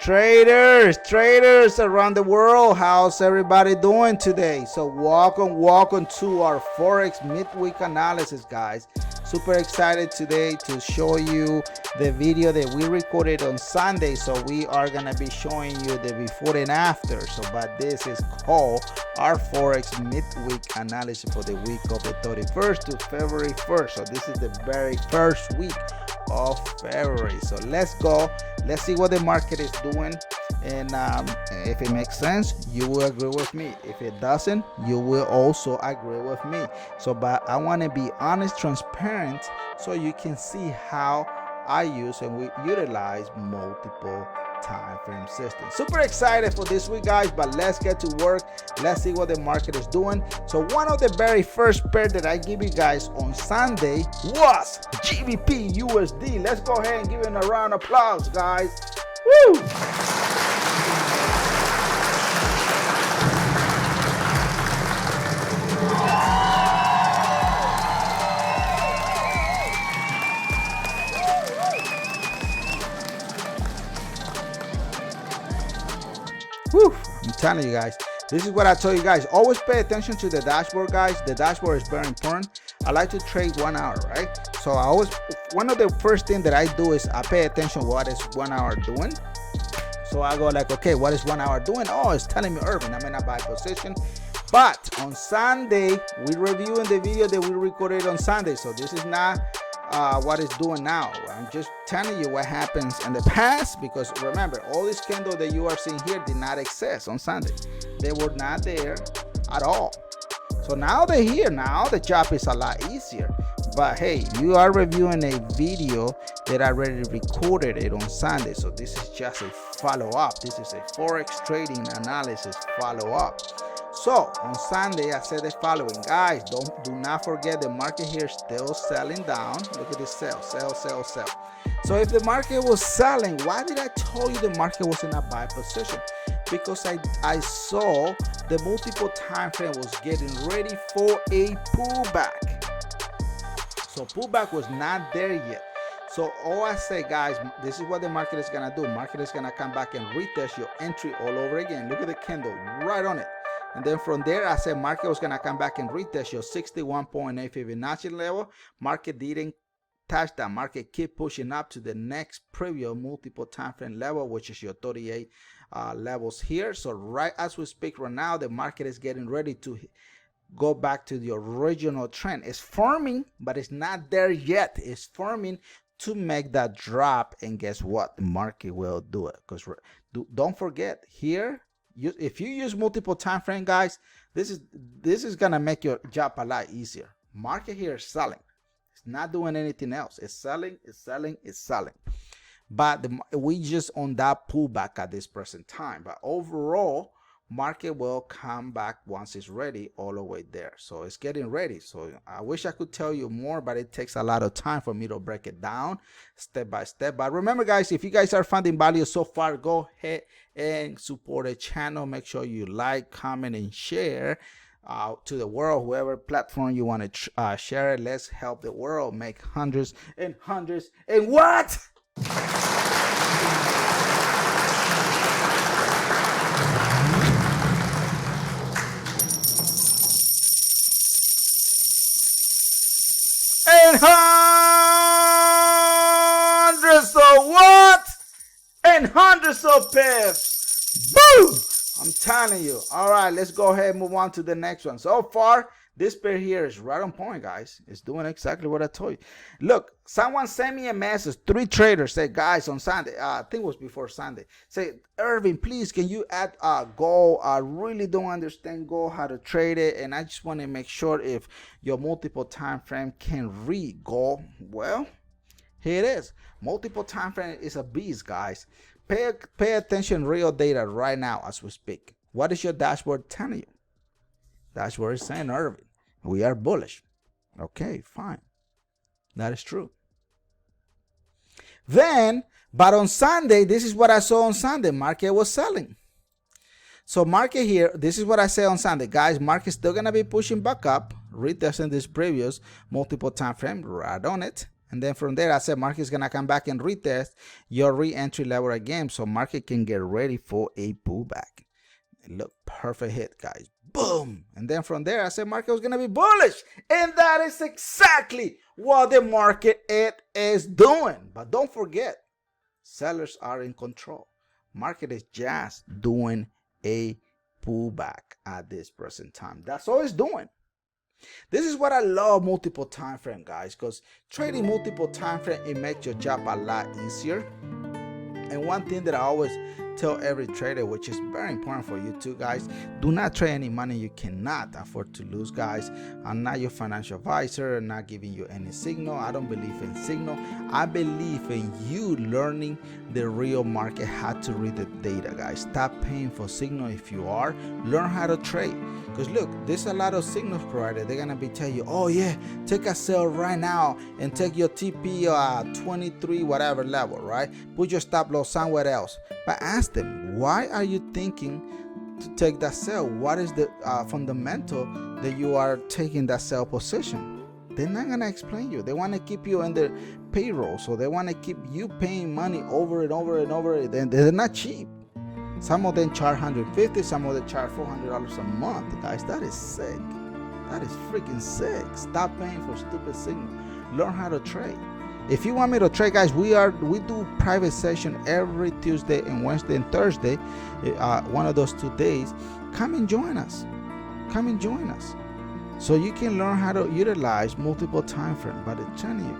Traders around the world, how's everybody doing today? So welcome to our Forex midweek analysis, guys. Super excited today to show you the video that we recorded on Sunday. So we are gonna be showing you the before and after. But this is called our Forex midweek analysis for the week of the 31st to February 1st. So this is the very first week of February. So let's go. Let's see what the market is doing, and if it makes sense, you will agree with me. If it doesn't, you will also agree with me. But I want to be honest, transparent, so you can see how I use and we utilize multiple time frame systems. Super excited for this week, guys, but let's get to work. Let's see what the market is doing. So one of the very first pair that I give you guys on Sunday was GBP USD. Let's go ahead and give it a round of applause, guys. Woo! Whew, I'm telling you guys, this is what I told you guys. Always pay attention to the dashboard, guys. The dashboard is very important. I like to trade 1 hour, right? So one of the first things that I do is I pay attention to what is 1 hour doing. So I go like, okay, what is 1 hour doing? Oh, it's telling me urban. I'm in a buy position. But on Sunday, we're reviewing the video that we recorded on Sunday. So this is not what it's doing now. I'm just telling you what happens in the past, because remember, all these candles that you are seeing here did not exist on Sunday. They were not there at all. So now they're here. Now the job is a lot easier. But hey, you are reviewing a video that I already recorded it on Sunday. So this is just a follow-up. This is a Forex trading analysis follow-up. So on Sunday, I said the following, guys, do not forget the market here is still selling down. Look at this sell. So if the market was selling, why did I tell you the market was in a buy position? Because I saw the multiple time frame was getting ready for a pullback. So pullback was not there yet. So all I say, guys, this is what the market is gonna do. Market is gonna come back and retest your entry all over again. Look at the candle right on it. And then from there, I said market was going to come back and retest your 61.8 Fibonacci level. Market didn't touch that. Market keep pushing up to the next previous multiple time frame level, which is your 38 levels here. So right as we speak right now, the market is getting ready to go back to the original trend. It's forming, but it's not there yet. It's forming to make that drop. And guess what? The market will do it. Because don't forget here, if you use multiple time frame, guys, this is gonna make your job a lot easier. Market here is selling. It's not doing anything else. It's selling. But we just on that pullback at this present time. But overall, market will come back once it's ready all the way there. So it's getting ready. So I wish I could tell you more, but it takes a lot of time for me to break it down step by step. But remember, guys, if you guys are finding value so far, go ahead and support the channel. Make sure you like, comment, and share to the world, whoever platform you want to share it. Let's help the world make hundreds and what? And hundreds of what? And hundreds of pips. Boom! I'm telling you. All right, let's go ahead and move on to the next one. So far, this pair here is right on point, guys. It's doing exactly what I told you. Look, someone sent me a message. 3 traders said, guys, on Sunday, I think it was before Sunday, say, Irvin, please, can you add gold? I really don't understand gold, how to trade it, and I just want to make sure if your multiple time frame can read gold. Well, here it is. Multiple time frame is a beast, guys. Pay attention, real data right now as we speak. What is your dashboard telling you? Dashboard is saying, Irvin, we are bullish. Okay, fine. That is true. But on Sunday, this is what I saw on Sunday. Market was selling. So market here, this is what I say on Sunday. Guys, market still going to be pushing back up, retesting this previous multiple time frame right on it. And then from there, I said market's gonna come back and retest your re-entry level again, so market can get ready for a pullback. Look, perfect hit, guys. Boom. And then from there, I said market was gonna be bullish, and that is exactly what the market is doing. But don't forget, sellers are in control. Market is just doing a pullback at this present time. That's all it's doing. This is what I love multiple time frame, guys, because trading multiple time frame, it makes your job a lot easier. And one thing that I always tell every trader, which is very important for you too, guys, do not trade any money you cannot afford to lose, guys. I'm not your financial advisor. I'm not giving you any signal. I don't believe in signal. I believe in you learning the real market, how to read the data, guys. Stop paying for signal. If you are, learn how to trade. Because look, there's a lot of signals provided. They're gonna be telling you, oh yeah, take a sell right now and take your TP 23 whatever level, right? Put your stop loss somewhere else. But ask them, why are you thinking to take that sell? What is the fundamental that you are taking that sell position? They're not gonna explain you. They want to keep you in their payroll, so they want to keep you paying money over and over and over. And they're not cheap. Some of them charge $150, some of them charge $400 a month, guys. That is sick. That is freaking sick. Stop paying for stupid signal. Learn how to trade. If you want me to trade, guys, we do private session every Tuesday and Wednesday and Thursday. One of those 2 days. Come and join us. Come and join us. So you can learn how to utilize multiple time frames. But I'm telling you,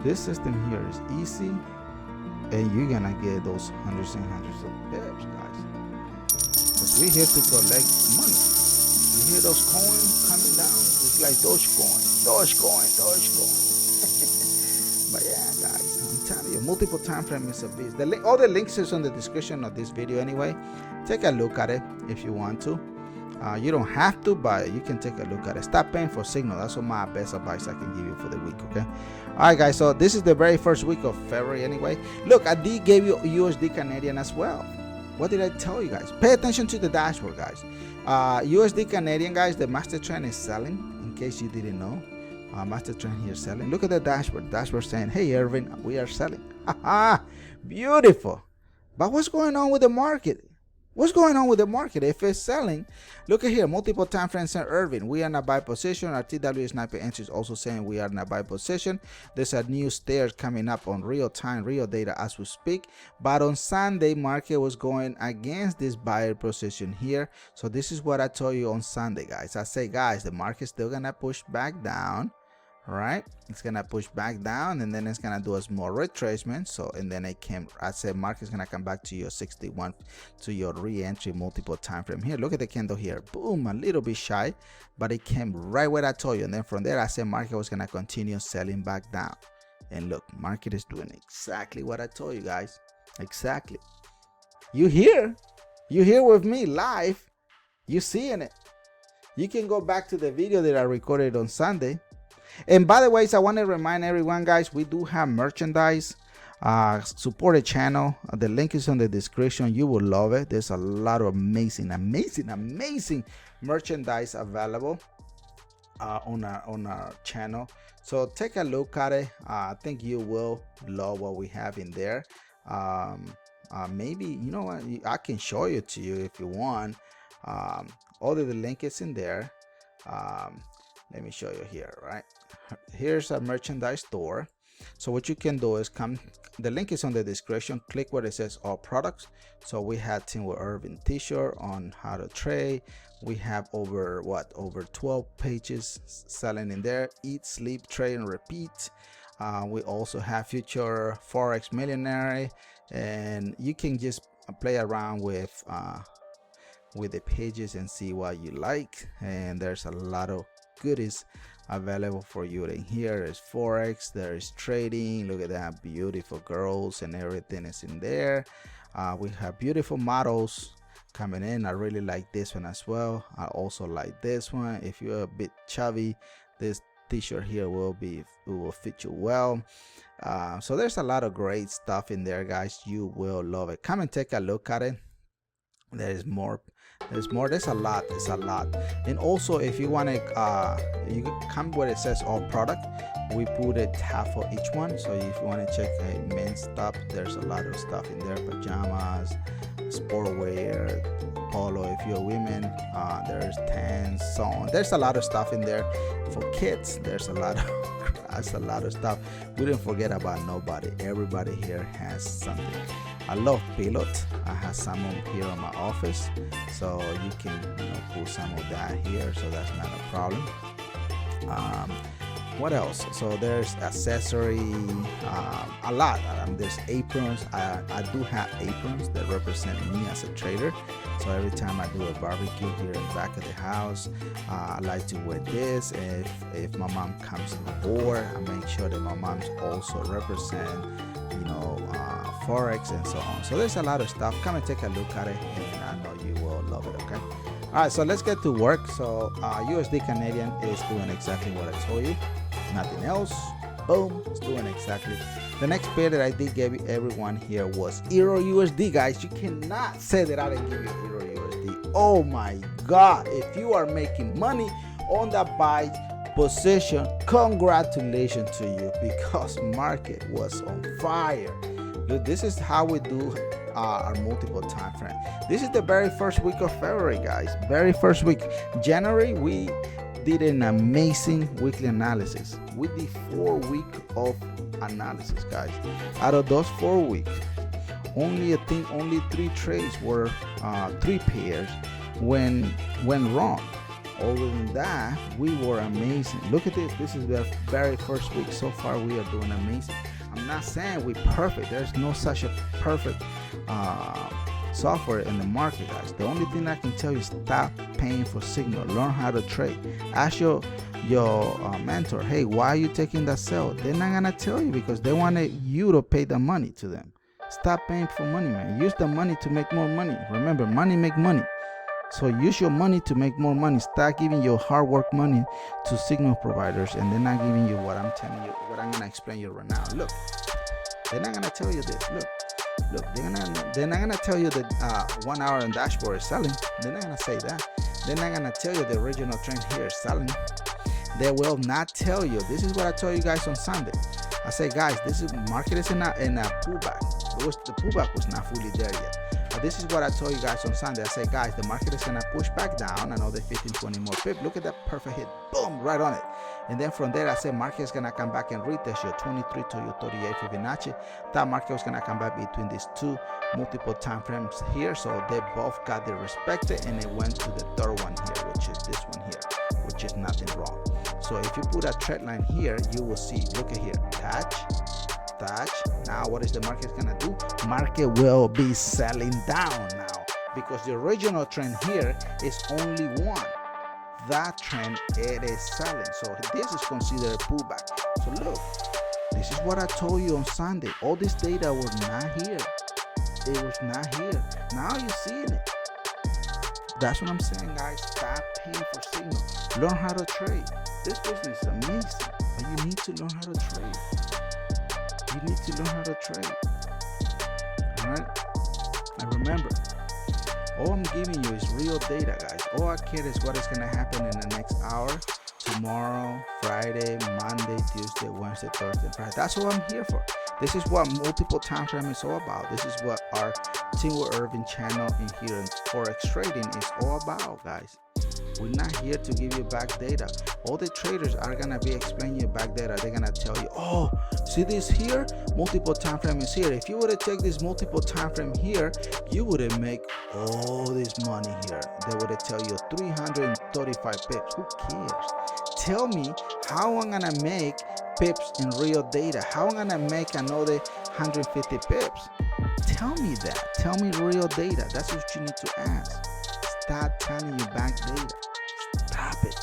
this system here is easy, and you're gonna get those hundreds and hundreds of pips, guys. Because we're here to collect money. You hear those coins coming down? It's like Dogecoin. But yeah, guys, I'm telling you, multiple time frame is a beast. All the links is on the description of this video anyway. Take a look at it if you want to. You don't have to, but you can take a look at it. Stop paying for signal. That's what my best advice I can give you for the week, okay? All right, guys, so this is the very first week of February anyway. Look, I did give you USD Canadian as well. What did I tell you guys? Pay attention to the dashboard, guys. USD Canadian, guys, the master trend is selling, in case you didn't know. Master trend here selling. Look at the dashboard. Dashboard saying, hey, Irvin, we are selling. Beautiful. But what's going on with the market? What's going on with the market? If it's selling, look at here, multiple time frames saying Irvin, we are in a buy position. Our TW sniper entry is also saying we are in a buy position. There's a new stairs coming up on real time, real data as we speak. But on Sunday, market was going against this buyer position here. So this is what I told you on Sunday, guys. I say, guys, the market's still gonna push back down. All right, it's gonna push back down, and then it's gonna do a small retracement. So, and then I said market's gonna come back to your 61, to your re-entry multiple time frame here. Look at the candle here, boom, a little bit shy, but it came right where I told you. And then from there, I said market was gonna continue selling back down. And look, market is doing exactly what I told you, guys. Exactly. You here with me live. You seeing it. You can go back to the video that I recorded on Sunday. And by the way, I want to remind everyone, guys, we do have merchandise. Support the channel. The link is on the description. You will love it. There's a lot of amazing merchandise available on our channel. So take a look at it. I think you will love what we have in there. Maybe, you know what, I can show it to you if you want. All of the link is in there. Let me show you here, right? Here's a merchandise store. So what you can do is the link is on the description. Click where it says all products. So we have Team with Irvin t-shirt on how to trade. We have over 12 pages selling in there. Eat, sleep, trade, and repeat. We also have future Forex millionaire, and you can just play around with the pages and see what you like. And there's a lot of goodies available for you in here. Is Forex, there is trading. Look at that, beautiful girls and everything is in there. We have beautiful models coming in. I really like this one as well. I also like this one. If you're a bit chubby, this t-shirt here will fit you well. So there's a lot of great stuff in there, guys. You will love it. Come and take a look at it. There is more There's more. There's a lot. It's a lot. And also, if you want to, you come where it says all product. We put a tab for each one. So if you want to check men's stuff, there's a lot of stuff in there. Pajamas, sportwear, polo. If you're women, there's tents, so on. There's a lot of stuff in there. For kids, there's a lot of that's a lot of stuff. We didn't forget about nobody. Everybody here has something. I love pillows. I have some here in my office, so you can put some of that here, so that's not a problem. What else? So there's accessory, a lot. There's aprons. I do have aprons that represent me as a trader. So every time I do a barbecue here in the back of the house, I like to wear this. If my mom comes to the board, I make sure that my mom's also represent, Forex and so on. So there's a lot of stuff. Come and take a look at it, and I know you will love it. Okay. All right. So let's get to work. So USD Canadian is doing exactly what I told you. Nothing else. Boom, it's doing exactly. The next pair that I did give everyone here was Euro USD, guys. You cannot say that I didn't give you Euro USD. Oh my God! If you are making money on that buy position, congratulations to you, because market was on fire. Look, this is how we do our multiple time frame. This is the very first week of February, guys. Very first week. January, we did an amazing weekly analysis. We did 4 weeks of analysis, guys. Out of those 4 weeks, only 3 trades were 3 pairs went wrong. Other than that, we were amazing. Look at this. This is the very first week. So far, we are doing amazing. I'm not saying we're perfect. There's no such a perfect software in the market, guys. The only thing I can tell you is stop paying for signal. Learn how to trade. Ask your mentor, hey, why are you taking that sell? They're not gonna tell you, because they wanted you to pay the money to them. Stop paying for money, man. Use the money to make more money. Remember, money make money. So use your money to make more money. Start giving your hard work money to signal providers, and they're not giving you what I'm telling you, what I'm gonna explain you right now. Look, they're not gonna tell you this. Look, they're not gonna tell you that 1 hour on dashboard is selling. They're not gonna say that. They're not gonna tell you the original trend here is selling. They will not tell you. This is what I told you guys on Sunday. I say, guys, this is market is in a pullback. The pullback was not fully there yet. But this is what I told you guys on Sunday. I say, guys, the market is gonna push back down another 15, 20 more pips. Look at that perfect hit, boom, right on it. And then from there, I said, market is gonna come back and retest your 23 to your 38 Fibonacci. That market was gonna come back between these 2 multiple time frames here. So they both got their respected, and it went to the third one here, which is this one here, which is nothing wrong. So if you put a trend line here, you will see, look at here, touch. Now what is the market gonna do? Market will be selling down now, because the original trend here is only one. That trend, it is selling. So this is considered a pullback. So look, this is what I told you on Sunday. All this data was not here. It was not here. Now you're seeing it. That's what I'm saying, guys. Stop paying for signal. Learn how to trade. This business is amazing, but you need to learn how to trade. You need to learn how to trade. All right? And remember, all I'm giving you is real data, guys. All I care is what is going to happen in the next hour, tomorrow, Friday, Monday, Tuesday, Wednesday, Thursday, Friday. That's all I'm here for. This is what multiple time frame is all about. This is what our Team with Irving channel in here in Forex Trading is all about, guys. We're not here to give you back data. All the traders are gonna be explaining you back data. They're gonna tell you, oh, see this here? Multiple time frame is here. If you would have taken this multiple time frame here, you would have make all this money here. They would have tell you 335 pips. Who cares? Tell me how I'm gonna make pips in real data. How I'm gonna make another 150 pips. Tell me that. Tell me real data. That's what you need to ask. Stop telling you back data. Stop it.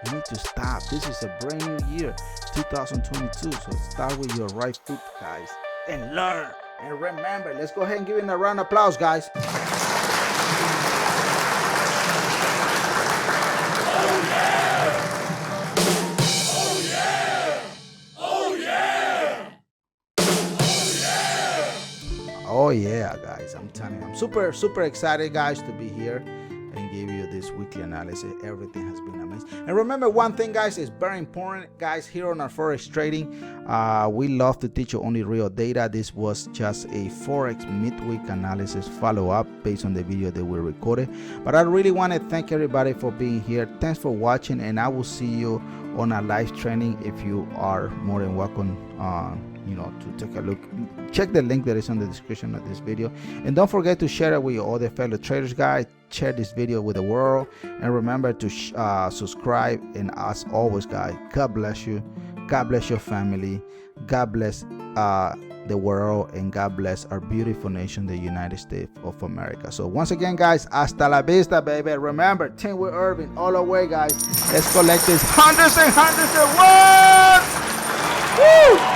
You need to stop. This is a brand new year, 2022. So start with your right foot, guys, and learn. And remember, let's go ahead and give it a round of applause, guys. Oh yeah, guys, I'm telling you, I'm super excited, guys, to be here. this weekly analysis. Everything has been amazing. And remember one thing, guys, is very important, guys. Here on our Forex Trading, we love to teach you only real data. This was just a Forex midweek analysis follow-up based on the video that we recorded. But I really want to thank everybody for being here. Thanks for watching, and I will see you on our live training. If you are more than welcome, to take a look. Check the link that is on the description of this video, and don't forget to share it with your other fellow traders, guys. Share this video with the world, and remember to subscribe. And as always, guys, God bless you, God bless your family, God bless the world, and God bless our beautiful nation, the United States of America. So once again, guys, hasta la vista, baby. Remember, team with Irving all the way, guys. Let's collect this hundreds and hundreds of words. Woo!